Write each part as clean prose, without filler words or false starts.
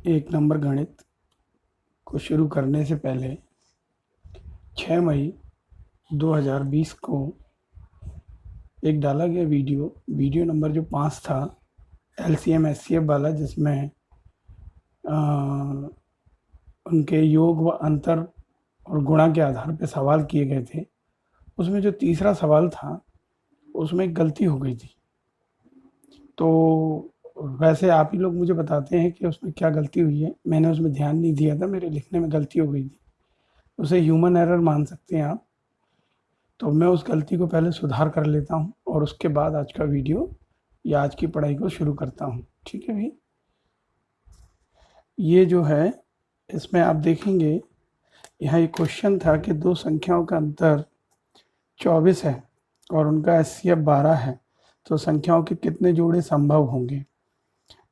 एक नंबर गणित को शुरू करने से पहले 6 मई 2020 को एक डाला गया वीडियो नंबर जो 5 था, LCM SCF वाला, जिसमें उनके योग व अंतर और गुणा के आधार पर सवाल किए गए थे। उसमें जो तीसरा सवाल था उसमें एक गलती हो गई थी। तो वैसे आप ही लोग मुझे बताते हैं कि उसमें क्या गलती हुई है। मैंने उसमें ध्यान नहीं दिया था, मेरे लिखने में गलती हो गई थी। उसे ह्यूमन एरर मान सकते हैं आप। तो मैं उस गलती को पहले सुधार कर लेता हूँ और उसके बाद आज का वीडियो या आज की पढ़ाई को शुरू करता हूँ। ठीक है भाई। ये जो है, इसमें आप देखेंगे यहाँ एक क्वेश्चन था कि दो संख्याओं का अंतर 24 है और उनका SCF 12 है, तो संख्याओं के कितने जोड़े संभव होंगे।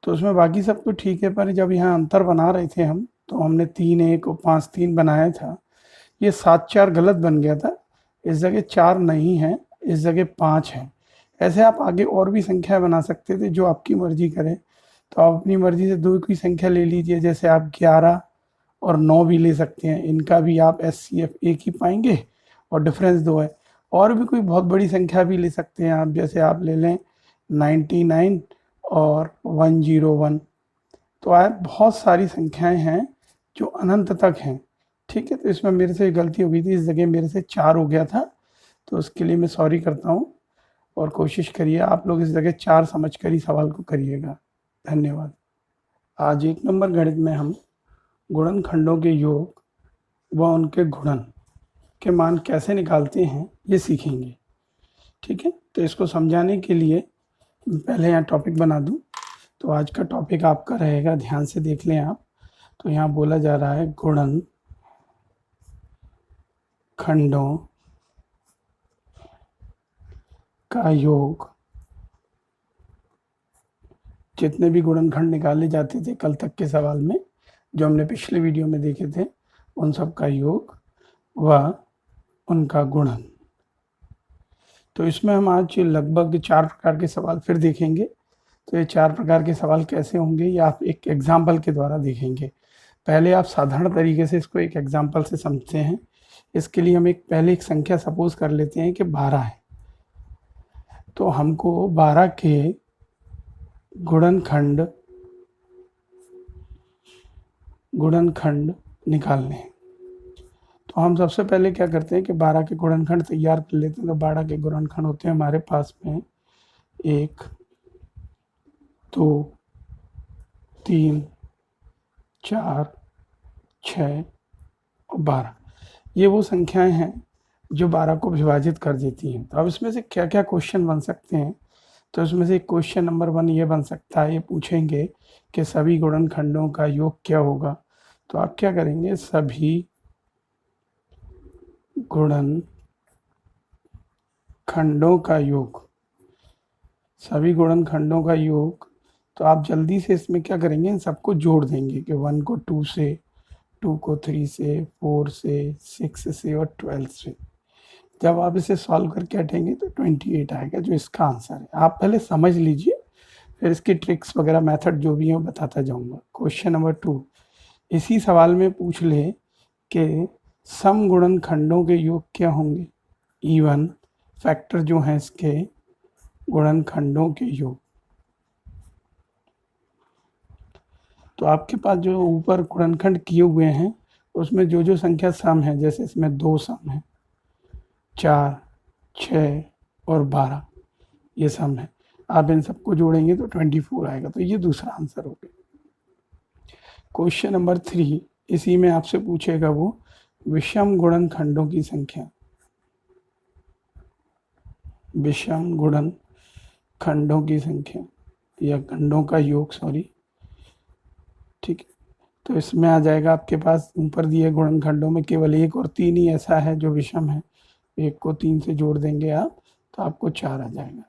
तो उसमें बाकी सब तो ठीक है, पर जब यहाँ अंतर बना रहे थे हम, तो हमने 3-1 और 5-3 बनाया था। ये 7-4 गलत बन गया था, इस जगह 4 नहीं है, इस जगह 5 है। ऐसे आप आगे और भी संख्या बना सकते थे, जो आपकी मर्जी करे। तो आप अपनी मर्जी से दो की संख्या ले लीजिए, जैसे आप 11 और 9 भी ले सकते हैं। इनका भी आप SCF एक ही पाएंगे और डिफरेंस 2 है। और भी कोई बहुत बड़ी संख्या भी ले सकते हैं आप, जैसे आप ले लें 99 और 101। तो आप बहुत सारी संख्याएं हैं जो अनंत तक हैं। ठीक है, तो इसमें मेरे से गलती हो गई थी, इस जगह मेरे से 4 हो गया था, तो उसके लिए मैं सॉरी करता हूँ। और कोशिश करिए आप लोग इस जगह 4 समझ कर ही सवाल को करिएगा। धन्यवाद। आज 1 नंबर गणित में हम गुणनखंडों के योग व उनके गुणन के मान कैसे निकालते हैं ये सीखेंगे। ठीक है, तो इसको समझाने के लिए पहले यहाँ टॉपिक बना दूँ। तो आज का टॉपिक आपका रहेगा, ध्यान से देख लें आप। तो यहाँ बोला जा रहा है गुणन खंडों का योग। जितने भी गुणनखंड निकाले जाते थे कल तक के सवाल में, जो हमने पिछले वीडियो में देखे थे, उन सब का योग व उनका गुणन। तो इसमें हम आज लगभग 4 प्रकार के सवाल फिर देखेंगे। तो ये 4 प्रकार के सवाल कैसे होंगे, ये आप एक एग्जाम्पल के द्वारा देखेंगे। पहले आप साधारण तरीके से इसको एक एग्जाम्पल से समझते हैं। इसके लिए हम पहले एक संख्या सपोज कर लेते हैं कि 12 है। तो हमको 12 के गुणनखंड निकालने हैं। तो हम सबसे पहले क्या करते हैं कि 12 के गुणनखंड तैयार कर लेते हैं। तो 12 के गुणनखंड होते हैं हमारे पास में 1, 2, 3, 4, 6 और 12। ये वो संख्याएं हैं जो 12 को विभाजित कर देती हैं। तो अब इसमें से क्या क्या क्वेश्चन बन सकते हैं। तो इसमें से क्वेश्चन नंबर 1 ये बन सकता है, ये पूछेंगे कि सभी गुणनखंडों का योग क्या होगा। तो आप क्या करेंगे, सभी गुणनखंडों का योग, सभी गुणनखंडों का योग। तो आप जल्दी से इसमें क्या करेंगे, इन सबको जोड़ देंगे कि 1 को 2 से, 2 को 3 से, 4 से, 6 से और 12 से। जब आप इसे सॉल्व करके हटेंगे तो 28 आएगा, जो इसका आंसर है। आप पहले समझ लीजिए, फिर इसकी ट्रिक्स वगैरह मेथड जो भी है वो बताता जाऊंगा। क्वेश्चन नंबर 2, इसी सवाल में पूछ ले कि सम गुणनखंडों के योग क्या होंगे। इवन फैक्टर जो हैं इसके गुणनखंडों के योग। तो आपके पास जो ऊपर गुणनखंड किए हुए हैं उसमें जो जो संख्या सम है, जैसे इसमें 2 सम है, 4, 6 और 12, ये सम है। आप इन सबको जोड़ेंगे तो 24 आएगा। तो ये दूसरा आंसर हो गया। क्वेश्चन नंबर 3, इसी में आपसे पूछेगा वो विषम गुणनखंडों की संख्या, विषम गुणनखंडों की संख्या या खंडों का योग, सॉरी। ठीक है, तो इसमें आ जाएगा आपके पास ऊपर दिए गुणनखंडों में केवल 1 और 3 ही ऐसा है जो विषम है। 1 को 3 से जोड़ देंगे आप तो आपको 4 आ जाएगा।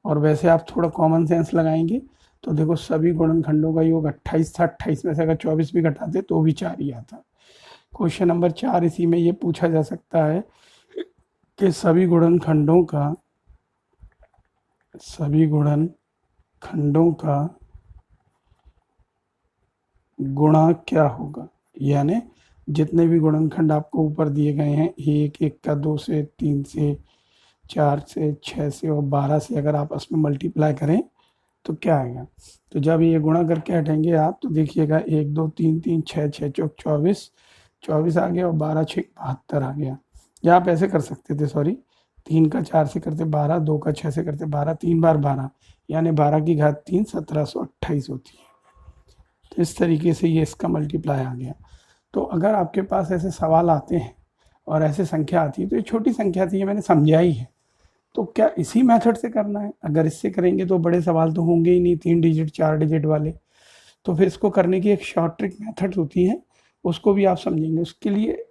और वैसे आप थोड़ा कॉमन सेंस लगाएंगे तो देखो सभी गुणनखंडों का योग 28 था, 28 में से अगर 24 भी घटाते तो भी 4 ही आता। क्वेश्चन नंबर 4, इसी में ये पूछा जा सकता है कि सभी गुणनखंडों का गुणा क्या होगा, यानी जितने भी गुणनखंड आपको ऊपर दिए गए हैं 1, 1 का 2 से, 3 से, 4 से, 6 से और 12 से अगर आप इसमें मल्टीप्लाई करें तो क्या आएगा। तो जब ये गुणा करके हटेंगे आप तो देखिएगा 1 2 3 3 6 6 चौक 24, 24 आ गया और 12 6 72 आ गया। या आप ऐसे कर सकते थे, सॉरी 3 का 4 से करते 12, 2 का 6 से करते 12, 3 बार 12 यानी 12 की घात 3 1728 होती है। तो इस तरीके से ये इसका मल्टीप्लाई आ गया। तो अगर आपके पास ऐसे सवाल आते हैं और ऐसे संख्या आती है, तो ये छोटी संख्या थी, ये मैंने समझा ही है, तो क्या इसी मेथड से करना है। अगर इससे करेंगे तो बड़े सवाल तो होंगे ही नहीं 3 डिजिट 4 डिजिट वाले, तो फिर इसको करने की एक शॉर्ट ट्रिक मेथड होती है, उसको भी आप समझेंगे। उसके लिए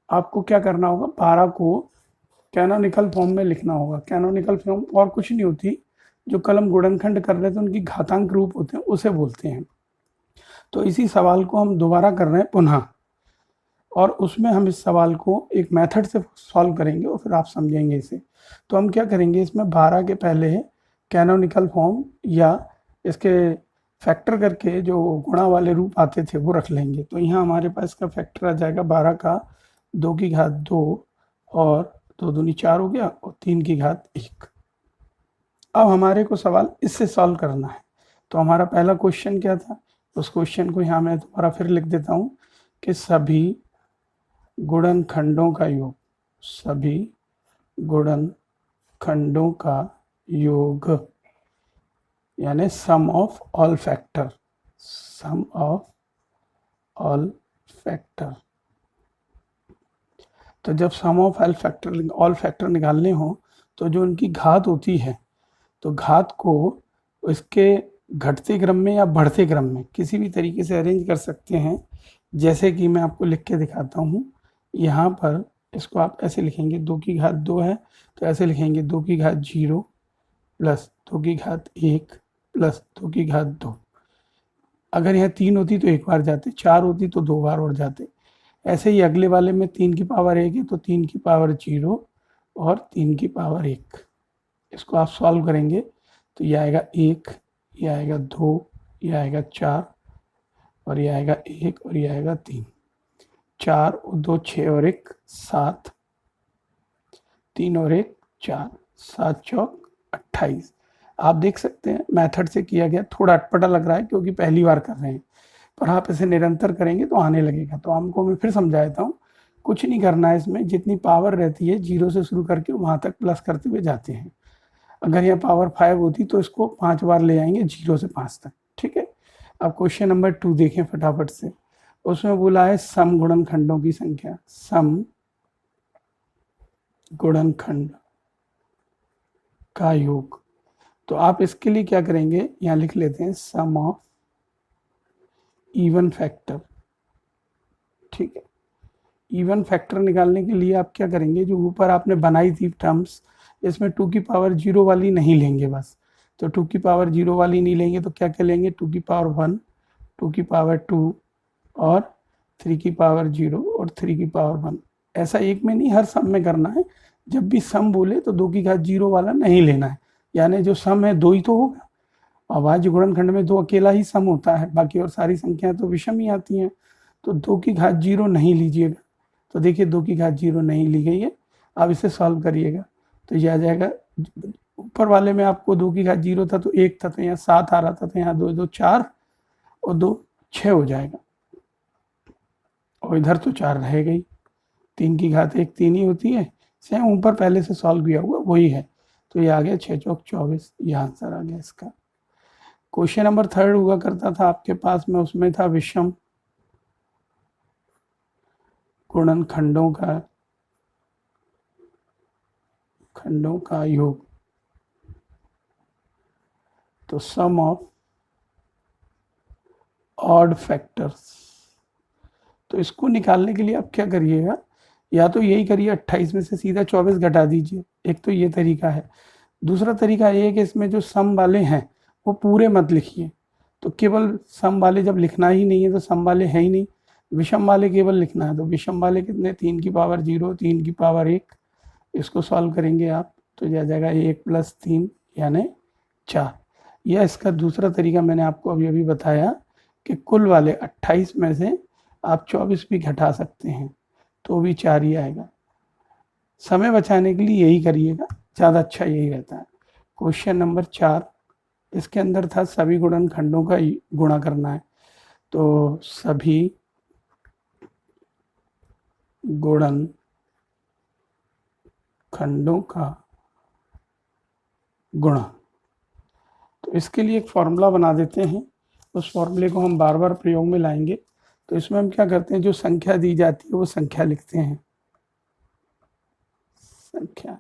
आपको क्या करना होगा, 12 को कैनोनिकल फॉर्म में लिखना होगा। कैनोनिकल फॉर्म और कुछ नहीं होती, जो कलम गुणनखंड कर रहे थे उनकी घातांक रूप होते हैं, उसे बोलते हैं। तो इसी सवाल को हम दोबारा कर रहे हैं पुनः, और उसमें हम इस सवाल को एक मेथड से सॉल्व करेंगे और फिर आप समझेंगे इसे। तो हम क्या करेंगे, इसमें 12 के पहले कैनोनिकल फॉर्म या इसके फैक्टर करके जो गुणा वाले रूप आते थे वो रख लेंगे। तो यहाँ हमारे पास का फैक्टर आ जाएगा 12 का 2 की घात 2 और 2 दूनी 4 हो गया और 3 की घात 1। अब हमारे को सवाल इससे सॉल्व करना है। तो हमारा पहला क्वेश्चन क्या था, उस क्वेश्चन को यहाँ मैं दोबारा फिर लिख देता हूँ कि सभी गुणनखंडों का योग, सभी गुणनखंडों का योग यानी sum of all factor, sum of all factor. तो जब सम ऑफ ऑल फैक्टर निकालने हो तो जो उनकी घात होती है, तो घात को इसके घटते क्रम में या बढ़ते क्रम में किसी भी तरीके से अरेंज कर सकते हैं। जैसे कि मैं आपको लिख के दिखाता हूँ, यहाँ पर इसको आप ऐसे लिखेंगे 2 की घात 2 है तो ऐसे लिखेंगे 2 की घात 0 प्लस 2 की घात 1 प्लस 2 की घात 2। अगर यहाँ 3 होती तो एक बार जाते, 4 होती तो 2 बार और जाते। ऐसे ही अगले वाले में 3 की पावर 1 है तो 3 की पावर 0 और 3 की पावर 1। इसको आप सॉल्व करेंगे तो ये आएगा 1, ये आएगा 2, ये आएगा 4 और ये आएगा 1 और ये आएगा 3। 4 और 2 6 और 1 7, 3 और 1 4, 7 चौक 28। आप देख सकते हैं मेथड से किया गया, थोड़ा अटपटा लग रहा है क्योंकि पहली बार कर रहे हैं, पर आप इसे निरंतर करेंगे तो आने लगेगा। तो आपको मैं फिर समझा देता हूँ, कुछ नहीं करना है इसमें, जितनी पावर रहती है 0 से शुरू करके वहाँ तक प्लस करते हुए जाते हैं। अगर यहाँ पावर 5 होती तो इसको 5 बार ले आएंगे 0 से 5 तक, ठीक है। अब क्वेश्चन नंबर 2 देखें फटाफट से। उसमें बोला है सम गुणनखंडों की संख्या, सम गुणनखंड का योग। तो आप इसके लिए क्या करेंगे, यहाँ लिख लेते हैं सम ऑफ इवन फैक्टर, ठीक है। इवन फैक्टर निकालने के लिए आप क्या करेंगे, जो ऊपर आपने बनाई थी टर्म्स, इसमें 2 की पावर 0 वाली नहीं लेंगे बस। तो 2 की पावर 0 वाली नहीं लेंगे तो क्या क्या लेंगे, 2 की पावर 1, 2 की पावर 2 और 3 की पावर 0 और 3 की पावर 1। ऐसा एक में नहीं, हर सम में करना है। जब भी सम बोले तो 2 की घात 0 वाला नहीं लेना है, यानी जो सम है 2 ही तो होगा। अभाज्य गुणनखंड में 2 अकेला ही सम होता है, बाकी और सारी संख्याएं तो विषम ही आती हैं। तो 2 की घात 0 नहीं लीजिएगा। तो देखिए 2 की घात 0 नहीं ली गई है। अब इसे सॉल्व करिएगा तो ये आ जाएगा, ऊपर वाले में आपको 2 की घात 0 था तो 1 था, तो यहाँ 7 आ रहा था, तो यहाँ 2 2 4 और 2 6 हो जाएगा, और इधर तो 4 रह गई। 3 की घात 1 3 ही होती है, सेम ऊपर पहले से सॉल्व किया हुआ वही है। तो ये आ गया 6 चौक 24, ये आंसर आ गया इसका। क्वेश्चन नंबर 3 हुआ करता था आपके पास में, उसमें था विषम गुणनखंडों का योग। तो सम ऑफ ऑड फैक्टर्स। तो इसको निकालने के लिए आप क्या करिएगा, या तो यही करिए 28 में से सीधा 24 घटा दीजिए, एक तो ये तरीका है। दूसरा तरीका ये है कि इसमें जो सम वाले हैं वो पूरे मत लिखिए, तो केवल सम वाले जब लिखना ही नहीं है तो सम वाले है ही नहीं, विषम वाले केवल लिखना है। तो विषम वाले कितने, 3 की पावर 0, 3 की पावर 1। इसको सॉल्व करेंगे आप तो यह आ जाएगा 1 + 3 यानी 4। यह इसका दूसरा तरीका मैंने आपको अभी बताया कि कुल वाले 28 में से आप 24 भी घटा सकते हैं तो भी 4 ही आएगा। समय बचाने के लिए यही करिएगा, ज़्यादा अच्छा यही रहता है। क्वेश्चन नंबर 4, इसके अंदर था सभी गुणनखंडों का गुणा करना है। तो सभी गुणनखंडों का गुणा, तो इसके लिए एक फॉर्मूला बना देते हैं। उस फॉर्मूले को हम बार बार प्रयोग में लाएंगे। तो इसमें हम क्या करते हैं, जो संख्या दी जाती है वो संख्या लिखते हैं, संख्या,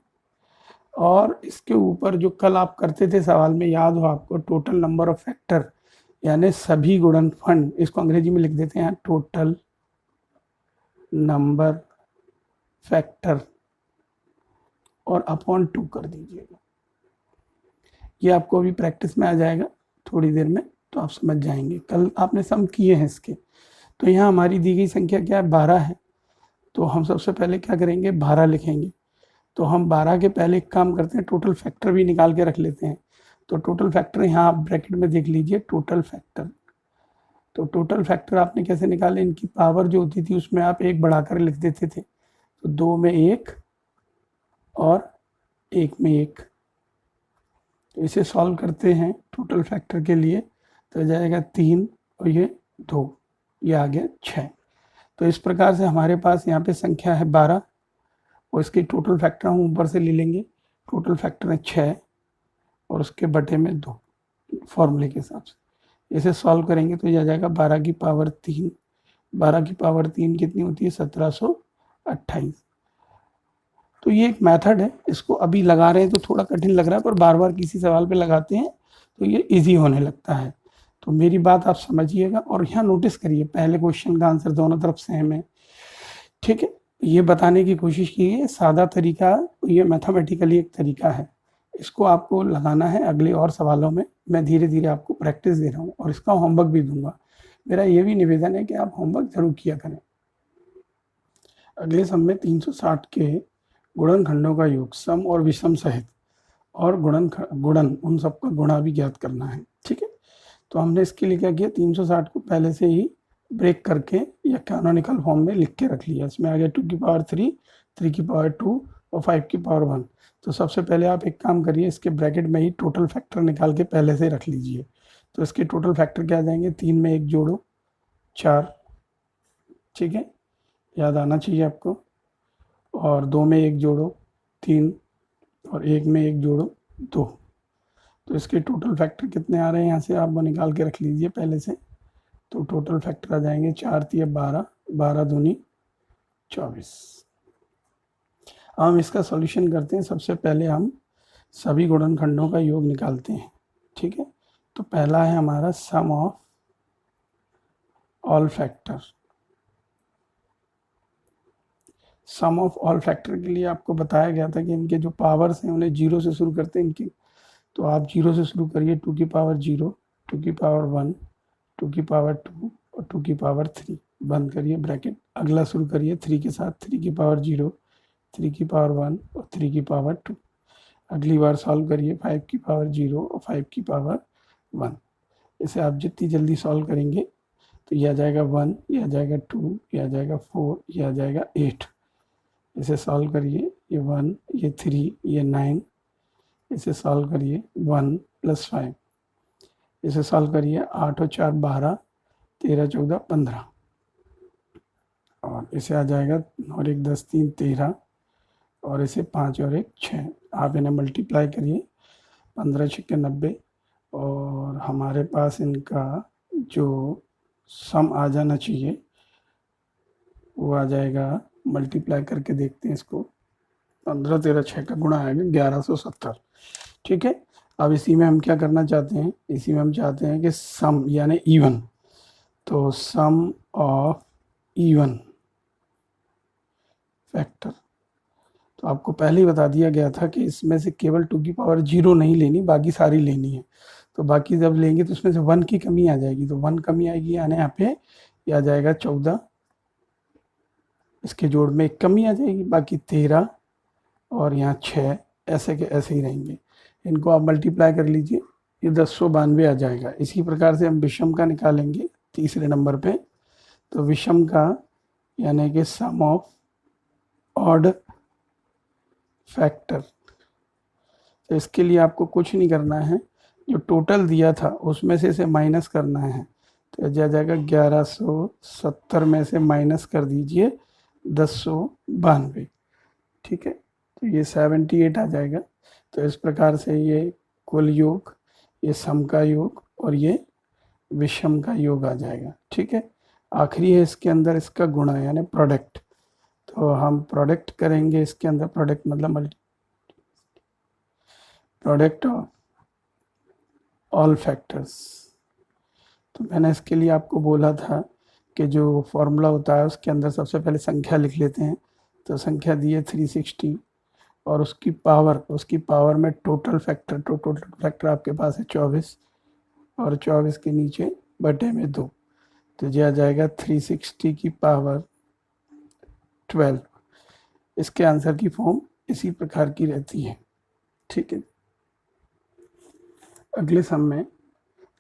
और इसके ऊपर जो कल आप करते थे सवाल में, याद हो आपको, टोटल नंबर ऑफ फैक्टर, यानी सभी गुणनखंड, इसको अंग्रेजी में लिख देते हैं टोटल नंबर फैक्टर, और अपॉन 2 कर दीजिएगा। ये आपको अभी प्रैक्टिस में आ जाएगा थोड़ी देर में, तो आप समझ जाएंगे। कल आपने सम किए हैं इसके। तो यहाँ हमारी दी गई संख्या क्या है, 12 है। तो हम सबसे पहले क्या करेंगे, 12 लिखेंगे। तो हम 12 के पहले एक काम करते हैं, टोटल फैक्टर भी निकाल के रख लेते हैं। तो टोटल फैक्टर यहाँ आप ब्रैकेट में देख लीजिए, टोटल फैक्टर। तो टोटल फैक्टर आपने कैसे निकाले, इनकी पावर जो होती थी उसमें आप 1 बढ़ाकर लिख देते थे। तो 2 में 1 और 1 में 1। तो इसे सॉल्व करते हैं टोटल फैक्टर के लिए, तो जाएगा 3 और ये 2, ये आ गया 6। तो इस प्रकार से हमारे पास यहाँ पे संख्या है 12 और इसकी टोटल फैक्टर हम ऊपर से ले लेंगे। टोटल फैक्टर है 6 और उसके बटे में 2 फॉर्मूले के हिसाब से। इसे सॉल्व करेंगे तो यह आ जाएगा 12 की पावर 3। 12 की पावर 3 कितनी होती है, 1728। तो ये एक मेथड है, इसको अभी लगा रहे हैं तो थोड़ा कठिन लग रहा है, पर बार बार किसी सवाल पे लगाते हैं तो ये इजी होने लगता है। तो मेरी बात आप समझिएगा और यहाँ नोटिस करिए, पहले क्वेश्चन का आंसर दोनों तरफ सेम है, ठीक है। ये बताने की कोशिश की है, सादा तरीका, ये मैथमेटिकली एक तरीका है, इसको आपको लगाना है अगले और सवालों में। मैं धीरे धीरे आपको प्रैक्टिस दे रहा हूँ और इसका होमवर्क भी दूंगा। मेरा ये भी निवेदन है कि आप होमवर्क जरूर किया करें। अगले सम में 360 के गुणनखंडों का योग, सम और विषम सहित, और गुणन उन सबका गुणा भी ज्ञात करना है, ठीक है। तो हमने इसके लिए क्या किया, 360 को पहले से ही ब्रेक करके या कैनोनिकल फॉर्म में लिख के रख लिया। इसमें आ गया 2 की पावर 3, 3 की पावर 2 और 5 की पावर 1। तो सबसे पहले आप एक काम करिए, इसके ब्रैकेट में ही टोटल फैक्टर निकाल के पहले से रख लीजिए। तो इसके टोटल फैक्टर क्या आ जाएंगे, 3 में 1 जोड़ो 4, ठीक है, याद आना चाहिए आपको, और 2 में 1 जोड़ो 3, और 1 में 1 जोड़ो 2। तो इसके टोटल फैक्टर कितने आ रहे हैं, यहाँ से आप वो निकाल के रख लीजिए पहले से। तो टोटल फैक्टर आ जाएंगे 4 3 12, 12 दूनी 24। हम इसका सॉल्यूशन करते हैं। सबसे पहले हम सभी गुणनखंडों का योग निकालते हैं, ठीक है। तो पहला है हमारा sum of all factor. Sum of all factor के लिए आपको बताया गया था कि इनके जो पावर्स हैं उन्हें 0 से शुरू करते हैं इनकी। तो आप 0 से शुरू करिए, 2 की पावर 0, 2 की पावर 1, 2 की पावर 2 और 2 की पावर 3, बंद करिए ब्रैकेट। अगला शुरू करिए 3 के साथ, 3 की पावर 0, 3 की पावर 1 और 3 की पावर 2। अगली बार सॉल्व करिए 5 की पावर 0 और 5 की पावर 1। इसे आप जितनी जल्दी सॉल्व करेंगे तो यह आ जाएगा 1, यह आ जाएगा 2, यह आ जाएगा 4, यह आ जाएगा 8। इसे सॉल्व करिए, ये 1, ये 3, ये 9। इसे सॉल्व करिए 1 + 5। इसे सॉल्व करिए 8 और 4 12, 13 14 15, और इसे आ जाएगा और 1 10 3 13, और इसे 5 और 1 6। आप इन्हें मल्टीप्लाई करिए, 15 6 90, और हमारे पास इनका जो सम आ जाना चाहिए वो आ जाएगा, मल्टीप्लाई करके देखते हैं इसको, 15 13 6 का गुणा आएगा 1170, ठीक है। अब इसी में हम क्या करना चाहते हैं, इसी में हम चाहते हैं कि सम यानी इवन। तो सम ऑफ इवन फैक्टर, तो आपको पहले ही बता दिया गया था कि इसमें से केवल 2 की पावर 0 नहीं लेनी, बाकी सारी लेनी है। तो बाकी जब लेंगे तो इसमें से 1 की कमी आ जाएगी, तो 1 कमी आएगी, यानी यहाँ पे यह आ जाएगा 14, इसके जोड़ में एक कमी आ जाएगी, बाकी 13 और यहाँ 6, ऐसे के ऐसे ही रहेंगे। इनको आप मल्टीप्लाई कर लीजिए, ये 1092 आ जाएगा। इसी प्रकार से हम विषम का निकालेंगे, तीसरे नंबर पे। तो विषम का यानी कि सम ऑफ ऑड फैक्टर। तो इसके लिए आपको कुछ नहीं करना है, जो टोटल दिया था उसमें से इसे माइनस करना है। तो जा जाएगा 1170 में से माइनस कर दीजिए 1092, ठीक है। तो ये 78 आ जाएगा। तो इस प्रकार से ये कुल योग, ये सम का योग और ये विषम का योग आ जाएगा, ठीक है। आखिरी है इसके अंदर इसका गुणा यानी प्रोडक्ट। तो हम प्रोडक्ट करेंगे इसके अंदर, प्रोडक्ट मतलब प्रोडक्ट ऑफ ऑल फैक्टर्स। तो मैंने इसके लिए आपको बोला था कि जो फॉर्मूला होता है उसके अंदर सबसे पहले संख्या लिख लेते हैं। तो संख्या दी है 360 और उसकी पावर में टोटल फैक्टर आपके पास है 24 और 24 के नीचे बटे में 2। तो यह आ जाएगा 360 की पावर 12। इसके आंसर की फॉर्म इसी प्रकार की रहती है, ठीक है। अगले सम में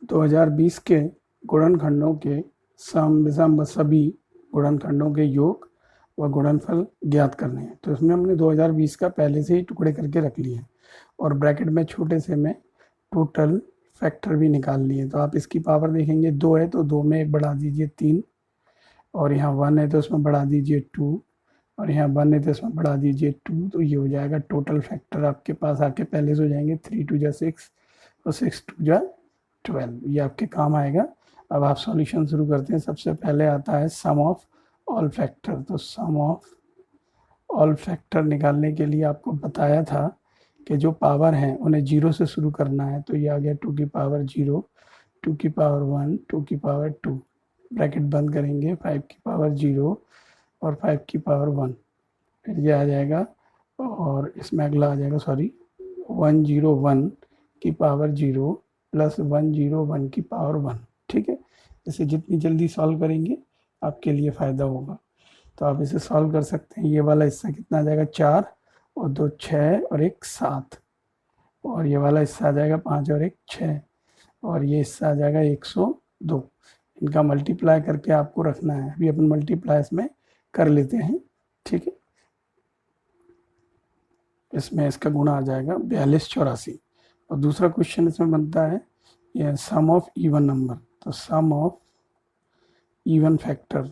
2020 के गुणनखंडों के सम विषम सभी गुणनखंडों के योग व गुणनफल ज्ञात करने हैं। तो इसमें हमने 2020 का पहले से ही टुकड़े करके रख लिए हैं और ब्रैकेट में छोटे से में टोटल फैक्टर भी निकाल लिए। तो आप इसकी पावर देखेंगे 2 है तो 2 में 1 बढ़ा दीजिए 3, और यहाँ 1 है तो उसमें बढ़ा दीजिए 2, और यहाँ 1 है तो इसमें बढ़ा दीजिए 2। तो ये हो जाएगा टोटल फैक्टर आपके पास आके पहले से हो जाएंगे 3 2 जा 6 और 6 2 जा 12। ये आपके काम आएगा। अब आप सॉल्यूशन शुरू करते हैं। सबसे पहले आता है सम ऑफ ऑल फैक्टर। तो सम ऑफ ऑल फैक्टर निकालने के लिए आपको बताया था कि जो पावर हैं उन्हें 0 से शुरू करना है। तो ये आ गया 2 की पावर 0, 2 की पावर 1, 2 की पावर 2, ब्रैकेट बंद करेंगे, 5 की पावर 0 और 5 की पावर 1। फिर ये आ जाएगा और इसमें अगला आ जाएगा 101 की पावर 0 प्लस 101 की पावर 1, ठीक है। इसे जितनी जल्दी सॉल्व करेंगे आपके लिए फ़ायदा होगा। तो आप इसे सॉल्व कर सकते हैं। ये वाला हिस्सा कितना आ जाएगा 4 और 2 6 और 1 7, और ये वाला हिस्सा आ जाएगा 5 और 1 6, और ये हिस्सा आ जाएगा 102। इनका मल्टीप्लाई करके आपको रखना है। अभी अपन मल्टीप्लाई इसमें कर लेते हैं, ठीक है। इसमें इसका गुणा आ जाएगा 42 84। और दूसरा क्वेश्चन इसमें बनता है ये सम ऑफ इवन नंबर। तो सम ऑफ इवन फैक्टर।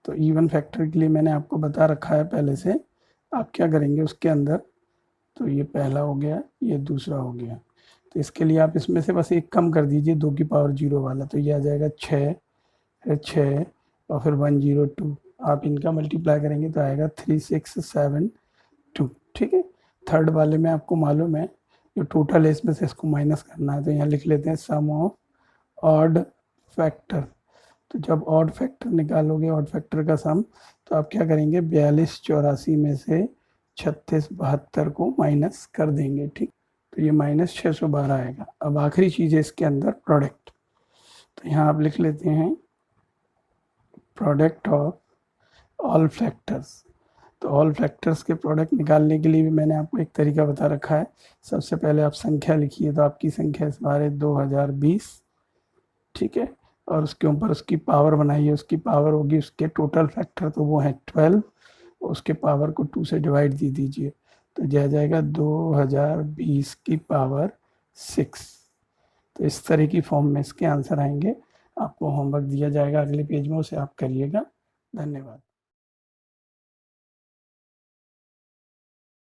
तो इवन फैक्टर के लिए मैंने आपको बता रखा है पहले से। आप क्या करेंगे उसके अंदर, तो ये पहला हो गया, ये दूसरा हो गया। तो इसके लिए आप इसमें से बस एक कम कर दीजिए 2 की पावर 0 वाला। तो ये आ जाएगा 6, फिर 6 और फिर 102। आप इनका मल्टीप्लाई करेंगे तो आएगा 3672, ठीक है। थर्ड वाले में आपको मालूम है जो टोटल है इसमें से इसको माइनस करना है। तो यहाँ लिख लेते हैं सम ऑफ ऑड फैक्टर। तो जब ऑड फैक्टर निकालोगे, ऑड फैक्टर का सम, तो आप क्या करेंगे 42 84 में से 36 72 को माइनस कर देंगे, ठीक। तो ये माइनस 612 आएगा। अब आखिरी चीज़ है इसके अंदर प्रोडक्ट। तो यहाँ आप लिख लेते हैं प्रोडक्ट ऑफ ऑल फैक्टर्स। तो ऑल फैक्टर्स के प्रोडक्ट निकालने के लिए भी मैंने आपको एक तरीका बता रखा है। सबसे पहले आप संख्या लिखिए। तो आपकी संख्या इस बार है 2020, ठीक है। और उसके ऊपर उसकी पावर बनाइए। उसकी पावर होगी उसके टोटल फैक्टर, तो वो है 12। उसके पावर को 2 से डिवाइड दे दीजिए। तो यह जाएगा 2020 की पावर 6। तो इस तरह की फॉर्म में इसके आंसर आएंगे। आपको होमवर्क दिया जाएगा अगले पेज में, उसे आप करिएगा। धन्यवाद।